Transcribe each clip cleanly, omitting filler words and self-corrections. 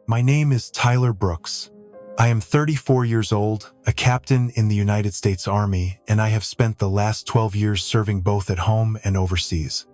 My name is Tyler Brooks. I am 34 years old, a captain in the United States Army, and I have spent the last 12 years serving both at home and overseas.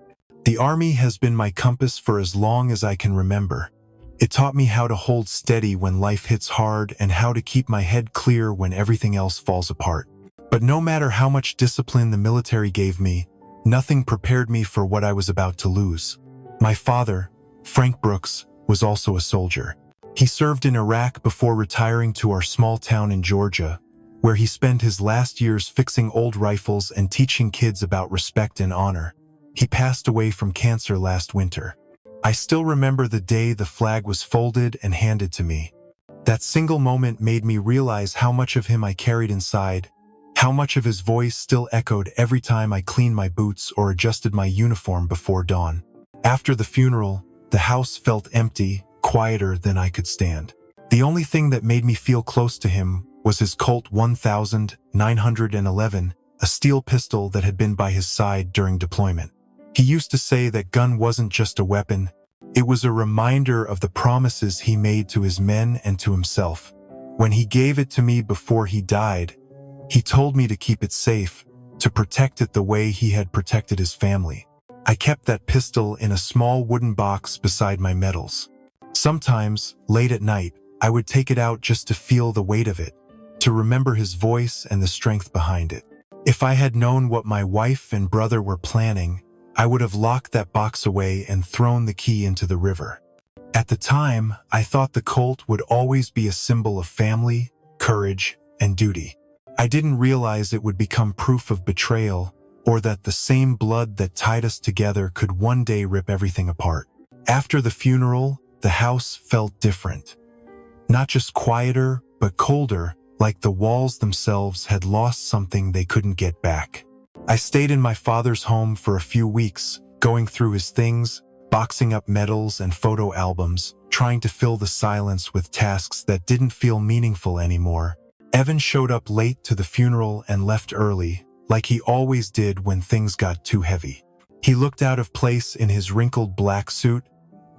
The Army has been my compass for as long as I can remember. It taught me how to hold steady when life hits hard and how to keep my head clear when everything else falls apart. But no matter how much discipline the military gave me, nothing prepared me for what I was about to lose. My father, Frank Brooks, was also a soldier. He served in Iraq before retiring to our small town in Georgia, where he spent his last years fixing old rifles and teaching kids about respect and honor. He passed away from cancer last winter. I still remember the day the flag was folded and handed to me. That single moment made me realize how much of him I carried inside, how much of his voice still echoed every time I cleaned my boots or adjusted my uniform before dawn. After the funeral, the house felt empty, quieter than I could stand. The only thing that made me feel close to him was his Colt 1911, a steel pistol that had been by his side during deployment. He used to say that gun wasn't just a weapon, it was a reminder of the promises he made to his men and to himself. When he gave it to me before he died, he told me to keep it safe, to protect it the way he had protected his family. I kept that pistol in a small wooden box beside my medals. Sometimes, late at night, I would take it out just to feel the weight of it, to remember his voice and the strength behind it. If I had known what my wife and brother were planning, I would have locked that box away and thrown the key into the river. At the time, I thought the Colt would always be a symbol of family, courage, and duty. I didn't realize it would become proof of betrayal, or that the same blood that tied us together could one day rip everything apart. After the funeral, the house felt different. Not just quieter, but colder, like the walls themselves had lost something they couldn't get back. I stayed in my father's home for a few weeks, going through his things, boxing up medals and photo albums, trying to fill the silence with tasks that didn't feel meaningful anymore. Evan showed up late to the funeral and left early, like he always did when things got too heavy. He looked out of place in his wrinkled black suit,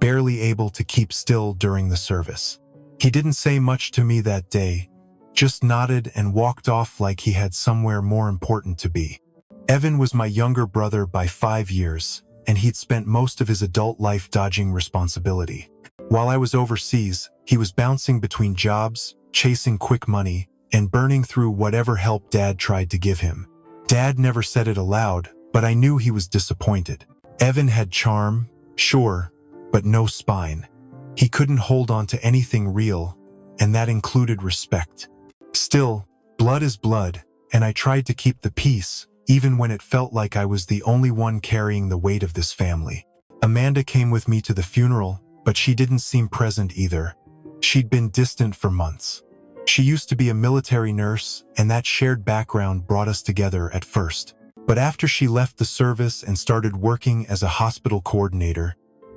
barely able to keep still during the service. He didn't say much to me that day, just nodded and walked off like he had somewhere more important to be. Evan was my younger brother by 5 years, and he'd spent most of his adult life dodging responsibility. While I was overseas, he was bouncing between jobs, chasing quick money, and burning through whatever help Dad tried to give him. Dad never said it aloud, but I knew he was disappointed. Evan had charm, sure, but no spine. He couldn't hold on to anything real, and that included respect. Still, blood is blood, and I tried to keep the peace, even when it felt like I was the only one carrying the weight of this family. Amanda came with me to the funeral, but she didn't seem present either. She'd been distant for months. She used to be a military nurse, and that shared background brought us together at first. But after she left the service and started working as a hospital coordinator,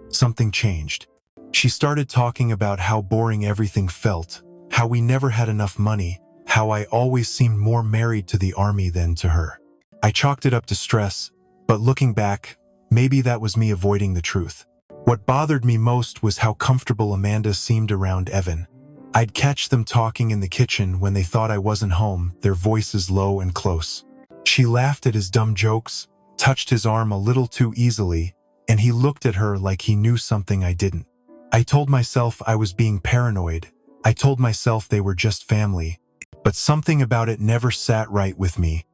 something changed. She started talking about how boring everything felt, how we never had enough money, how I always seemed more married to the Army than to her. I chalked it up to stress, but looking back, maybe that was me avoiding the truth. What bothered me most was how comfortable Amanda seemed around Evan. I'd catch them talking in the kitchen when they thought I wasn't home, their voices low and close. She laughed at his dumb jokes, touched his arm a little too easily, and he looked at her like he knew something I didn't. I told myself I was being paranoid. I told myself they were just family. But something about it never sat right with me,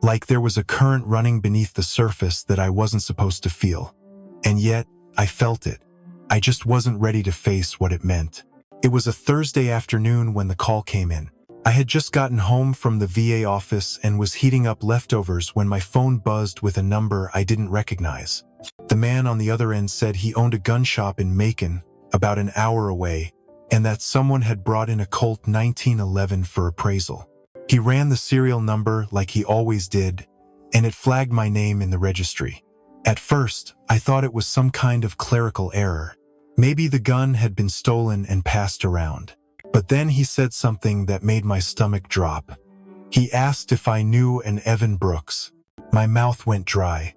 like there was a current running beneath the surface that I wasn't supposed to feel. And yet, I felt it. I just wasn't ready to face what it meant. It was a Thursday afternoon when the call came in. I had just gotten home from the VA office and was heating up leftovers when my phone buzzed with a number I didn't recognize. The man on the other end said he owned a gun shop in Macon, about an hour away, and that someone had brought in a Colt 1911 for appraisal. He ran the serial number like he always did, and it flagged my name in the registry. At first, I thought it was some kind of clerical error. Maybe the gun had been stolen and passed around. But then he said something that made my stomach drop. He asked if I knew an Evan Brooks. My mouth went dry.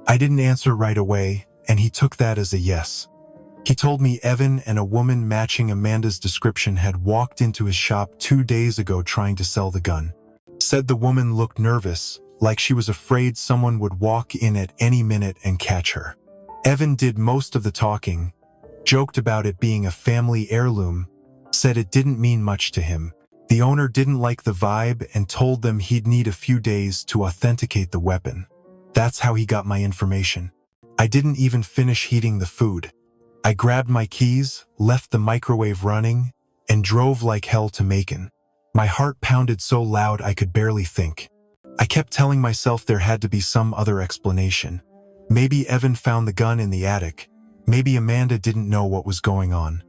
I didn't answer right away, and he took that as a yes. He told me Evan and a woman matching Amanda's description had walked into his shop 2 days ago trying to sell the gun. Said the woman looked nervous, like she was afraid someone would walk in at any minute and catch her. Evan did most of the talking, joked about it being a family heirloom, said it didn't mean much to him. The owner didn't like the vibe and told them he'd need a few days to authenticate the weapon. That's how he got my information. I didn't even finish heating the food. I grabbed my keys, left the microwave running, and drove like hell to Macon. My heart pounded so loud I could barely think. I kept telling myself there had to be some other explanation. Maybe Evan found the gun in the attic. Maybe Amanda didn't know what was going on.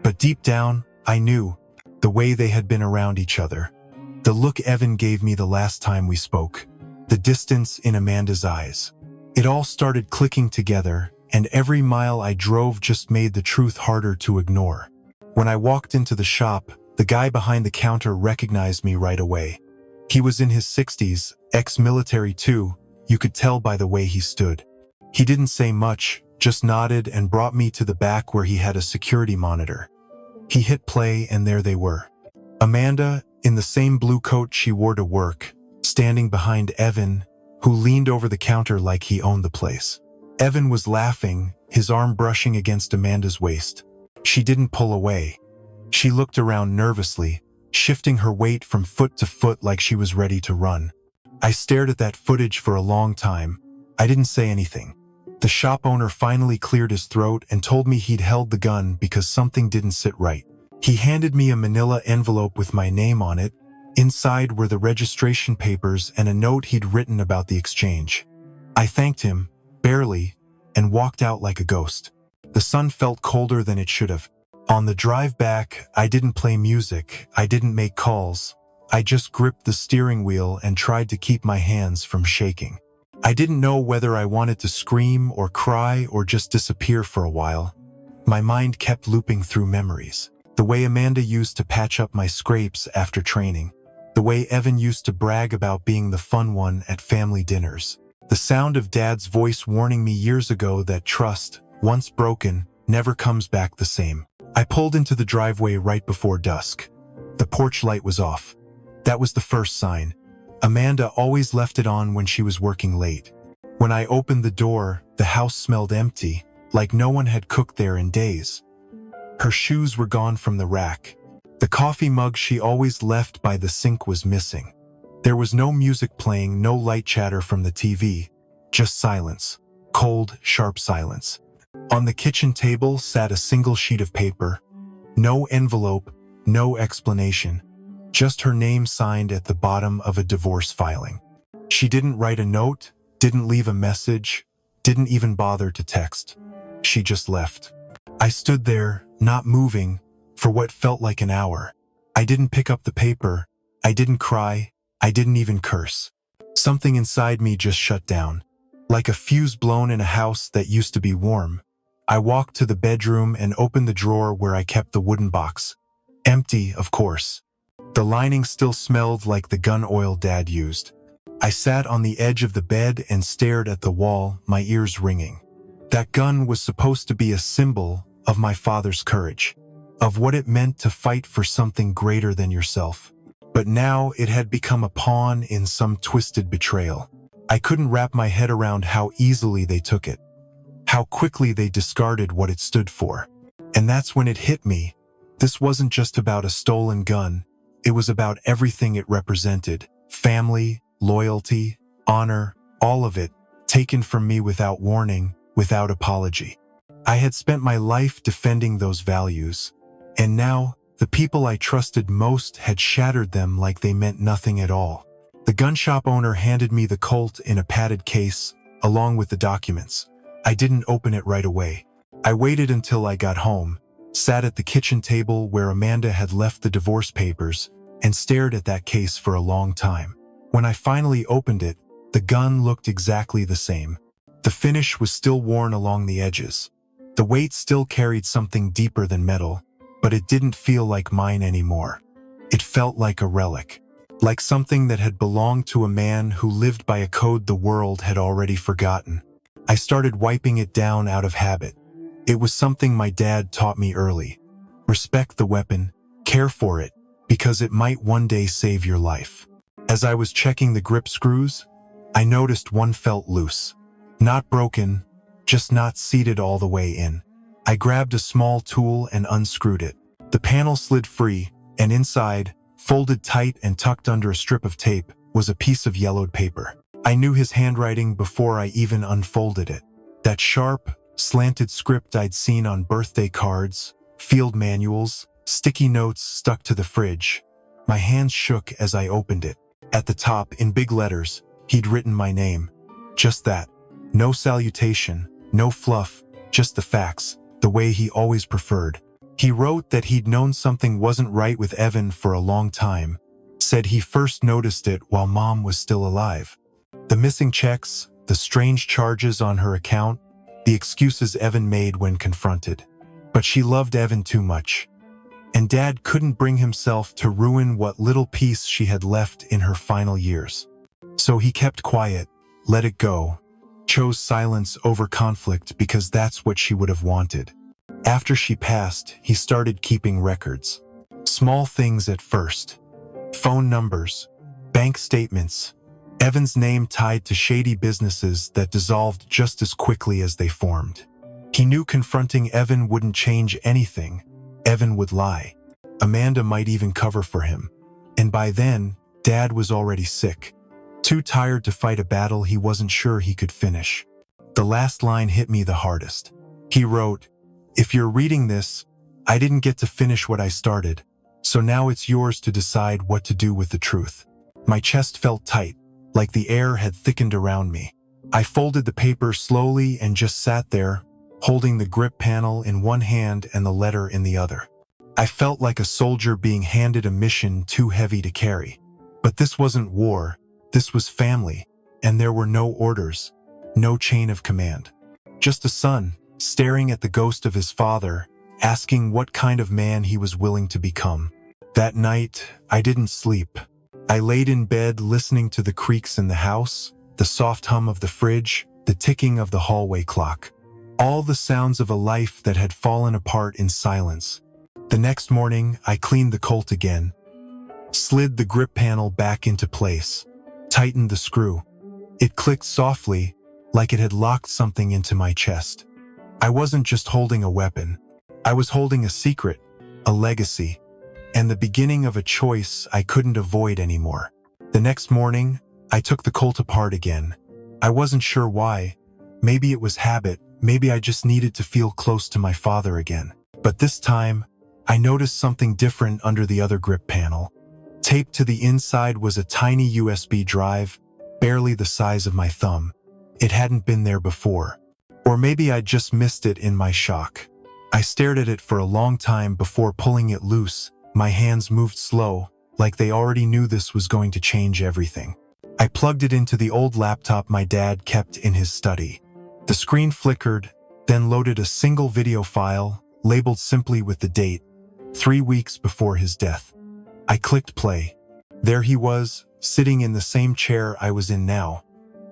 But deep down, I knew, the way they had been around each other. The look Evan gave me the last time we spoke. The distance in Amanda's eyes. It all started clicking together, and every mile I drove just made the truth harder to ignore. When I walked into the shop, the guy behind the counter recognized me right away. He was in his 60s, ex-military too, you could tell by the way he stood. He didn't say much, just nodded and brought me to the back where he had a security monitor. He hit play and there they were. Amanda, in the same blue coat she wore to work, standing behind Evan, who leaned over the counter like he owned the place. Evan was laughing, his arm brushing against Amanda's waist. She didn't pull away. She looked around nervously, shifting her weight from foot to foot like she was ready to run. I stared at that footage for a long time. I didn't say anything. The shop owner finally cleared his throat and told me he'd held the gun because something didn't sit right. He handed me a manila envelope with my name on it. Inside were the registration papers and a note he'd written about the exchange. I thanked him, barely, and walked out like a ghost. The sun felt colder than it should have. On the drive back, I didn't play music, I didn't make calls. I just gripped the steering wheel and tried to keep my hands from shaking. I didn't know whether I wanted to scream or cry or just disappear for a while. My mind kept looping through memories. The way Amanda used to patch up my scrapes after training. The way Evan used to brag about being the fun one at family dinners. The sound of Dad's voice warning me years ago that trust, once broken, never comes back the same. I pulled into the driveway right before dusk. The porch light was off. That was the first sign. Amanda always left it on when she was working late. When I opened the door, the house smelled empty, like no one had cooked there in days. Her shoes were gone from the rack. The coffee mug she always left by the sink was missing. There was no music playing, no light chatter from the TV. Just silence. Cold, sharp silence. On the kitchen table sat a single sheet of paper. No envelope, no explanation. Just her name signed at the bottom of a divorce filing. She didn't write a note, didn't leave a message, didn't even bother to text. She just left. I stood there, not moving, for what felt like an hour. I didn't pick up the paper. I didn't cry. I didn't even curse. Something inside me just shut down. Like a fuse blown in a house that used to be warm. I walked to the bedroom and opened the drawer where I kept the wooden box. Empty, of course. The lining still smelled like the gun oil Dad used. I sat on the edge of the bed and stared at the wall, my ears ringing. That gun was supposed to be a symbol of my father's courage, of what it meant to fight for something greater than yourself. But now it had become a pawn in some twisted betrayal. I couldn't wrap my head around how easily they took it, how quickly they discarded what it stood for. And that's when it hit me. This wasn't just about a stolen gun. It was about everything it represented. Family, loyalty, honor, all of it, taken from me without warning, without apology. I had spent my life defending those values, and now, the people I trusted most had shattered them like they meant nothing at all. The gun shop owner handed me the Colt in a padded case, along with the documents. I didn't open it right away. I waited until I got home, sat at the kitchen table where Amanda had left the divorce papers, and stared at that case for a long time. When I finally opened it, the gun looked exactly the same. The finish was still worn along the edges. The weight still carried something deeper than metal, but it didn't feel like mine anymore. It felt like a relic, like something that had belonged to a man who lived by a code the world had already forgotten. I started wiping it down out of habit. It was something my dad taught me early. Respect the weapon, care for it, because it might one day save your life. As I was checking the grip screws, I noticed one felt loose. Not broken, just not seated all the way in. I grabbed a small tool and unscrewed it. The panel slid free, and inside, folded tight and tucked under a strip of tape, was a piece of yellowed paper. I knew his handwriting before I even unfolded it. That sharp, slanted script I'd seen on birthday cards, field manuals, sticky notes stuck to the fridge. My hands shook as I opened it. At the top, in big letters, he'd written my name. Just that. No salutation, no fluff, just the facts, the way he always preferred. He wrote that he'd known something wasn't right with Evan for a long time, said he first noticed it while Mom was still alive. The missing checks, the strange charges on her account, the excuses Evan made when confronted. But she loved Evan too much. And Dad couldn't bring himself to ruin what little peace she had left in her final years. So he kept quiet, let it go, chose silence over conflict because that's what she would have wanted. After she passed, he started keeping records. Small things at first. Phone numbers, bank statements, Evan's name tied to shady businesses that dissolved just as quickly as they formed. He knew confronting Evan wouldn't change anything. Evan would lie. Amanda might even cover for him. And by then, Dad was already sick. Too tired to fight a battle he wasn't sure he could finish. The last line hit me the hardest. He wrote, "If you're reading this, I didn't get to finish what I started, so now it's yours to decide what to do with the truth." My chest felt tight, like the air had thickened around me. I folded the paper slowly and just sat there, holding the grip panel in one hand and the letter in the other. I felt like a soldier being handed a mission too heavy to carry. But this wasn't war, this was family, and there were no orders, no chain of command. Just a son, staring at the ghost of his father, asking what kind of man he was willing to become. That night, I didn't sleep. I laid in bed listening to the creaks in the house, the soft hum of the fridge, the ticking of the hallway clock. All the sounds of a life that had fallen apart in silence. The next morning, I cleaned the Colt again, slid the grip panel back into place, tightened the screw. It clicked softly, like it had locked something into my chest. I wasn't just holding a weapon. I was holding a secret, a legacy, and the beginning of a choice I couldn't avoid anymore. The next morning, I took the Colt apart again. I wasn't sure why. Maybe it was habit, maybe I just needed to feel close to my father again. But this time, I noticed something different under the other grip panel. Taped to the inside was a tiny USB drive, barely the size of my thumb. It hadn't been there before. Or maybe I'd just missed it in my shock. I stared at it for a long time before pulling it loose. My hands moved slow, like they already knew this was going to change everything. I plugged it into the old laptop my dad kept in his study. The screen flickered, then loaded a single video file, labeled simply with the date, 3 weeks before his death. I clicked play. There he was, sitting in the same chair I was in now.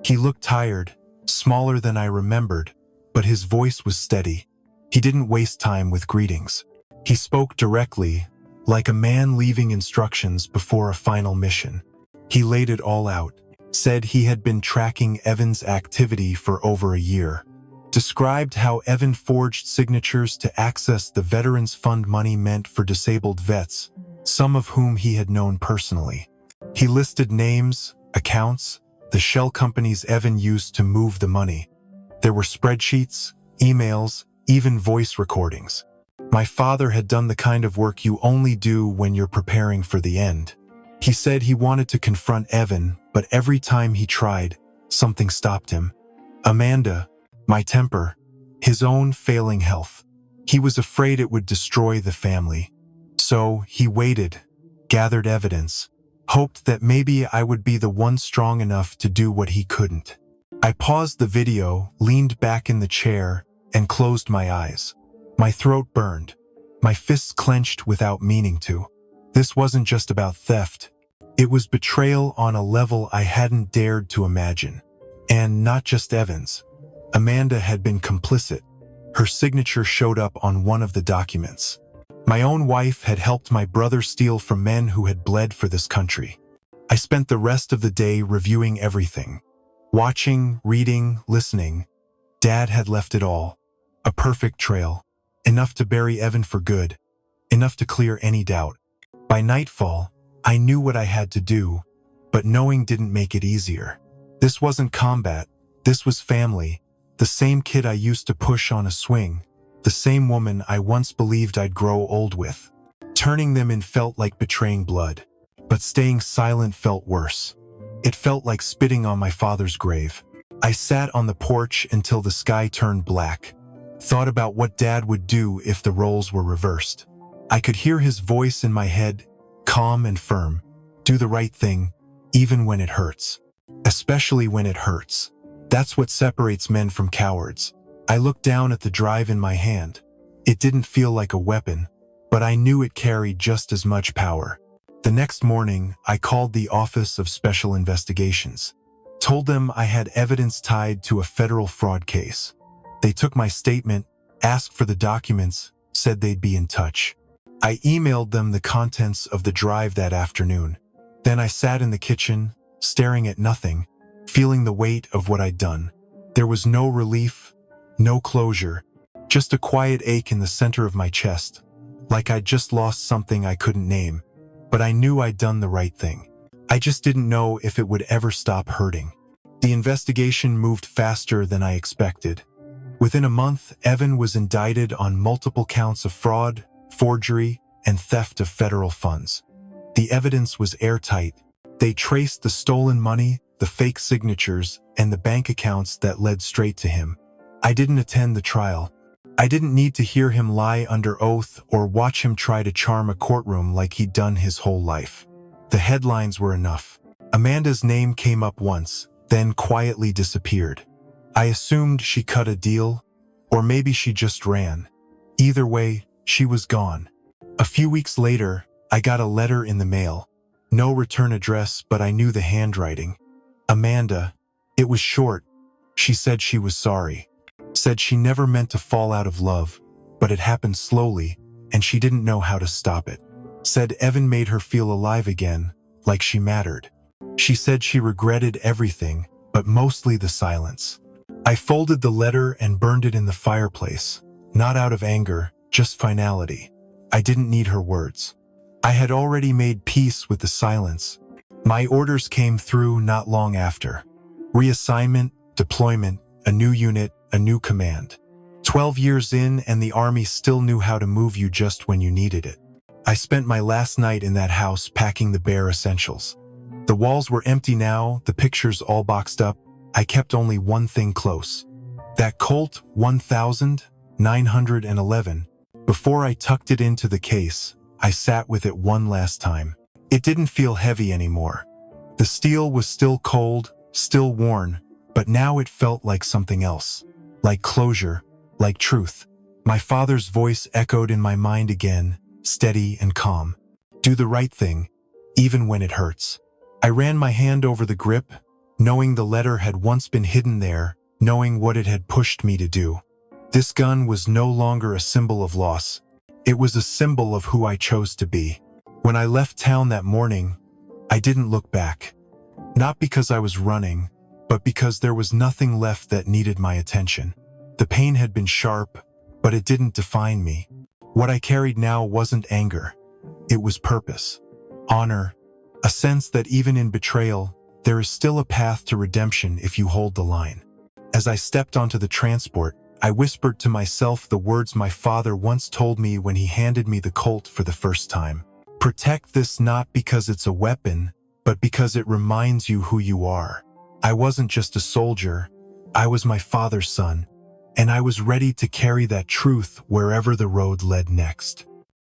He looked tired, smaller than I remembered, but his voice was steady. He didn't waste time with greetings. He spoke directly, like a man leaving instructions before a final mission. He laid it all out, said he had been tracking Evan's activity for over a year, described how Evan forged signatures to access the Veterans Fund money meant for disabled vets, some of whom he had known personally. He listed names, accounts, the shell companies Evan used to move the money. There were spreadsheets, emails, even voice recordings. My father had done the kind of work you only do when you're preparing for the end. He said he wanted to confront Evan, but every time he tried, something stopped him. Amanda, my temper, his own failing health. He was afraid it would destroy the family. So he waited, gathered evidence, hoped that maybe I would be the one strong enough to do what he couldn't. I paused the video, leaned back in the chair, and closed my eyes. My throat burned, my fists clenched without meaning to. This wasn't just about theft. It was betrayal on a level I hadn't dared to imagine. And not just Evan's. Amanda had been complicit. Her signature showed up on one of the documents. My own wife had helped my brother steal from men who had bled for this country. I spent the rest of the day reviewing everything. Watching, reading, listening. Dad had left it all. A perfect trail. Enough to bury Evan for good. Enough to clear any doubt. By nightfall, I knew what I had to do, but knowing didn't make it easier. This wasn't combat. This was family. The same kid I used to push on a swing. The same woman I once believed I'd grow old with. Turning them in felt like betraying blood. But staying silent felt worse. It felt like spitting on my father's grave. I sat on the porch until the sky turned black. Thought about what Dad would do if the roles were reversed. I could hear his voice in my head, calm and firm. Do the right thing, even when it hurts. Especially when it hurts. That's what separates men from cowards. I looked down at the drive in my hand. It didn't feel like a weapon, but I knew it carried just as much power. The next morning, I called the Office of Special Investigations. Told them I had evidence tied to a federal fraud case. They took my statement, asked for the documents, said they'd be in touch. I emailed them the contents of the drive that afternoon. Then I sat in the kitchen, staring at nothing, feeling the weight of what I'd done. There was no relief, no closure, just a quiet ache in the center of my chest, like I'd just lost something I couldn't name. But I knew I'd done the right thing. I just didn't know if it would ever stop hurting. The investigation moved faster than I expected. Within a month, Evan was indicted on multiple counts of fraud, forgery, and theft of federal funds. The evidence was airtight. They traced the stolen money, the fake signatures, and the bank accounts that led straight to him. I didn't attend the trial. I didn't need to hear him lie under oath or watch him try to charm a courtroom like he'd done his whole life. The headlines were enough. Amanda's name came up once, then quietly disappeared. I assumed she cut a deal, or maybe she just ran. Either way, she was gone. A few weeks later, I got a letter in the mail. No return address, but I knew the handwriting. Amanda. It was short. She said she was sorry. Said she never meant to fall out of love, but it happened slowly, and she didn't know how to stop it. Said Evan made her feel alive again, like she mattered. She said she regretted everything, but mostly the silence. I folded the letter and burned it in the fireplace, not out of anger, just finality. I didn't need her words. I had already made peace with the silence. My orders came through not long after. Reassignment, deployment, a new unit, a new command. 12 years in, and the Army still knew how to move you just when you needed it. I spent my last night in that house packing the bare essentials. The walls were empty now, the pictures all boxed up. I kept only one thing close. That Colt 1911. Before I tucked it into the case, I sat with it one last time. It didn't feel heavy anymore. The steel was still cold, still worn, but now it felt like something else. Like closure, like truth. My father's voice echoed in my mind again, steady and calm. Do the right thing, even when it hurts. I ran my hand over the grip, knowing the letter had once been hidden there, knowing what it had pushed me to do. This gun was no longer a symbol of loss. It was a symbol of who I chose to be. When I left town that morning, I didn't look back. Not because I was running, but because there was nothing left that needed my attention. The pain had been sharp, but it didn't define me. What I carried now wasn't anger. It was purpose, honor, a sense that even in betrayal, there is still a path to redemption if you hold the line. As I stepped onto the transport, I whispered to myself the words my father once told me when he handed me the Colt for the first time. Protect this not because it's a weapon, but because it reminds you who you are. I wasn't just a soldier, I was my father's son, and I was ready to carry that truth wherever the road led next.